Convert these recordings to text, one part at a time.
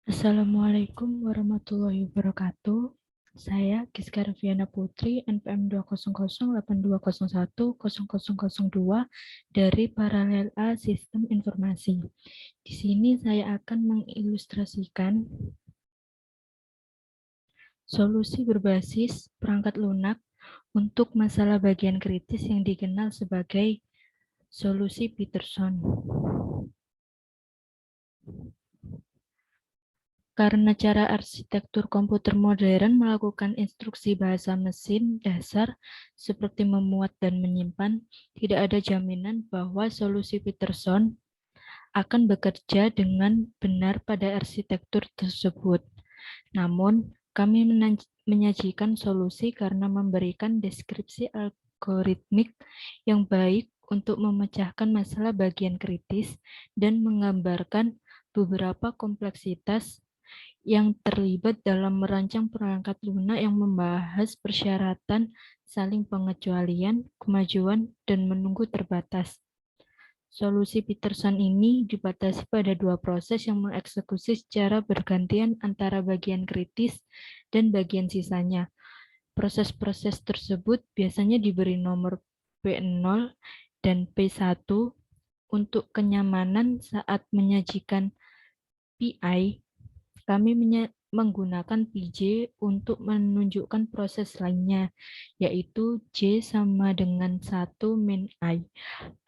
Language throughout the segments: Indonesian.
Assalamualaikum warahmatullahi wabarakatuh. Saya Giska Reviana Putri, NPM 20082010002 dari Paralel A Sistem Informasi. Di sini saya akan mengilustrasikan solusi berbasis perangkat lunak untuk masalah bagian kritis yang dikenal sebagai solusi Peterson. Karena cara arsitektur komputer modern melakukan instruksi bahasa mesin dasar seperti memuat dan menyimpan, tidak ada jaminan bahwa solusi Peterson akan bekerja dengan benar pada arsitektur tersebut. Namun, kami menyajikan solusi karena memberikan deskripsi algoritmik yang baik untuk memecahkan masalah bagian kritis dan menggambarkan beberapa kompleksitas yang terlibat dalam merancang perangkat lunak yang membahas persyaratan saling pengecualian, kemajuan, dan menunggu terbatas. Solusi Peterson ini dibatasi pada dua proses yang mengeksekusi secara bergantian antara bagian kritis dan bagian sisanya. Proses-proses tersebut biasanya diberi nomor P0 dan P1 untuk kenyamanan saat menyajikan PI. Kami menggunakan PJ untuk menunjukkan proses lainnya, yaitu J sama dengan 1 min I.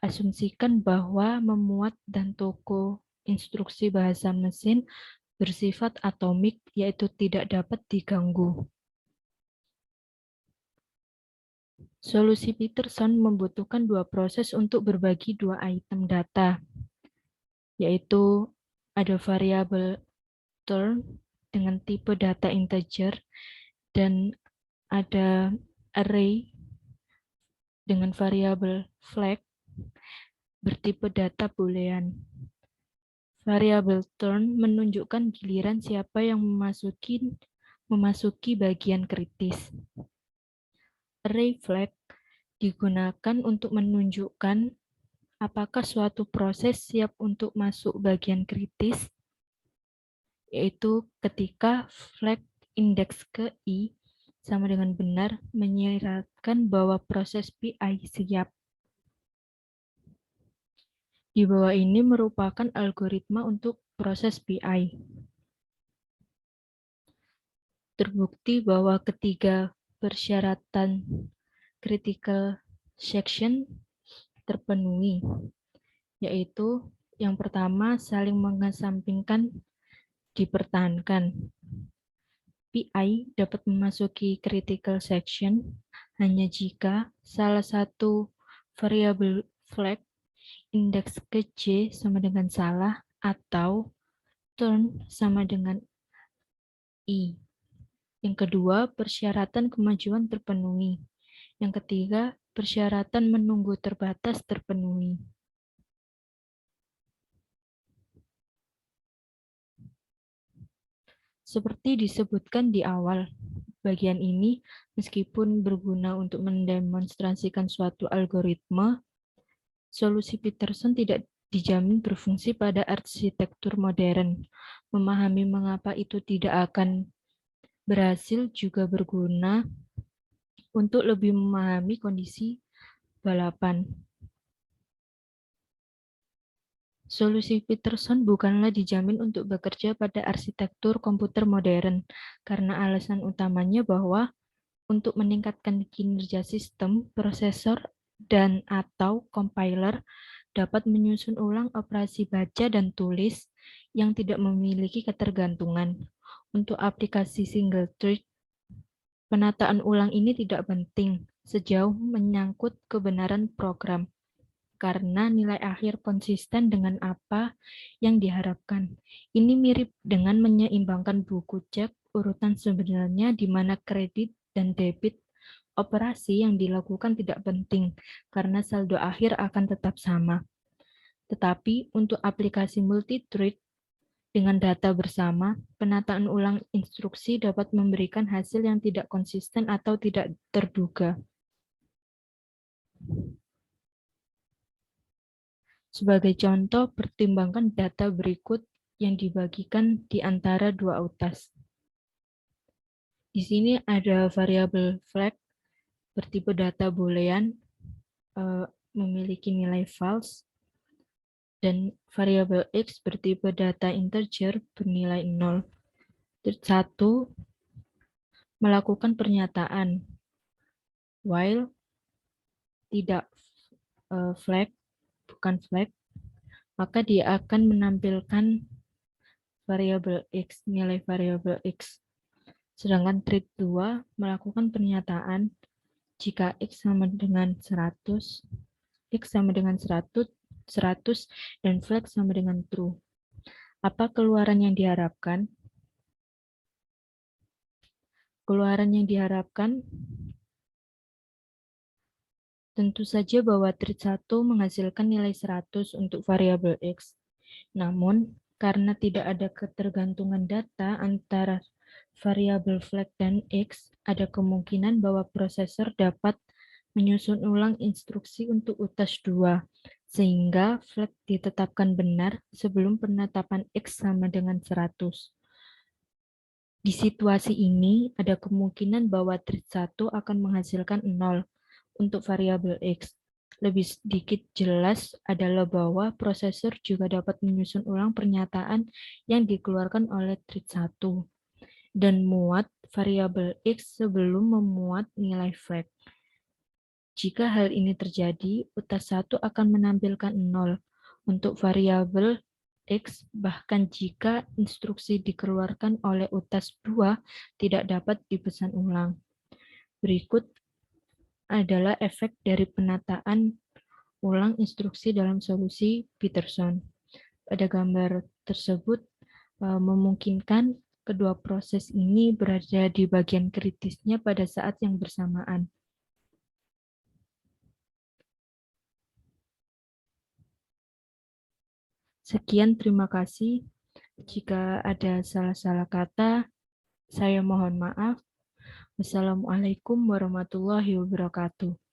Asumsikan bahwa memuat dan toko instruksi bahasa mesin bersifat atomik, yaitu tidak dapat diganggu. Solusi Peterson membutuhkan dua proses untuk berbagi dua item data, yaitu ada variabel turn dengan tipe data integer dan ada array dengan variabel flag bertipe data boolean. Variabel turn menunjukkan giliran siapa yang memasuki bagian kritis. Array flag digunakan untuk menunjukkan apakah suatu proses siap untuk masuk bagian kritis, yaitu ketika flag indeks ke I sama dengan benar menyiratkan bahwa proses PI siap. Di bawah ini merupakan algoritma untuk proses PI. Terbukti bahwa ketiga persyaratan critical section terpenuhi, yaitu yang pertama saling mengesampingkan dipertahankan. PI dapat memasuki critical section hanya jika salah satu variabel flag indeks ke J sama dengan salah atau turn sama dengan I. Yang kedua, persyaratan kemajuan terpenuhi. Yang ketiga, persyaratan menunggu terbatas terpenuhi. Seperti disebutkan di awal, bagian ini meskipun berguna untuk mendemonstrasikan suatu algoritma, solusi Peterson tidak dijamin berfungsi pada arsitektur modern. Memahami mengapa itu tidak akan berhasil juga berguna untuk lebih memahami kondisi balapan. Solusi Peterson bukanlah dijamin untuk bekerja pada arsitektur komputer modern, karena alasan utamanya bahwa untuk meningkatkan kinerja sistem, prosesor dan/atau compiler dapat menyusun ulang operasi baca dan tulis yang tidak memiliki ketergantungan. Untuk aplikasi single thread, penataan ulang ini tidak penting sejauh menyangkut kebenaran program, karena nilai akhir konsisten dengan apa yang diharapkan. Ini mirip dengan menyeimbangkan buku cek urutan sebenarnya di mana kredit dan debit operasi yang dilakukan tidak penting karena saldo akhir akan tetap sama. Tetapi untuk aplikasi multithread dengan data bersama, penataan ulang instruksi dapat memberikan hasil yang tidak konsisten atau tidak terduga. Sebagai contoh, pertimbangkan data berikut yang dibagikan di antara dua utas. Di sini ada variabel flag bertipe data boolean memiliki nilai false, dan variabel X bertipe data integer bernilai 0. Satu, melakukan pernyataan while tidak flag, bukan flag, maka dia akan menampilkan variabel X, nilai variabel X. Sedangkan thread 2 melakukan pernyataan jika X sama dengan 100, X sama dengan 100, dan flag sama dengan true. Apa keluaran yang diharapkan? Keluaran yang diharapkan tentu saja bahwa thread 1 menghasilkan nilai 100 untuk variabel X. Namun, karena tidak ada ketergantungan data antara variabel flag dan X, ada kemungkinan bahwa prosesor dapat menyusun ulang instruksi untuk utas 2, sehingga flag ditetapkan benar sebelum penetapan X sama dengan 100. Di situasi ini, ada kemungkinan bahwa thread 1 akan menghasilkan 0 untuk variabel X. Lebih sedikit jelas adalah bahwa prosesor juga dapat menyusun ulang pernyataan yang dikeluarkan oleh thread 1 dan muat variabel X sebelum memuat nilai flag. Jika hal ini terjadi, utas 1 akan menampilkan 0 untuk variabel X, bahkan jika instruksi dikeluarkan oleh utas 2 tidak dapat dipesan ulang. Berikut adalah efek dari penataan ulang instruksi dalam solusi Peterson. Pada gambar tersebut memungkinkan kedua proses ini berada di bagian kritisnya pada saat yang bersamaan. Sekian, terima kasih. Jika ada salah-salah kata, saya mohon maaf. Wassalamualaikum warahmatullahi wabarakatuh.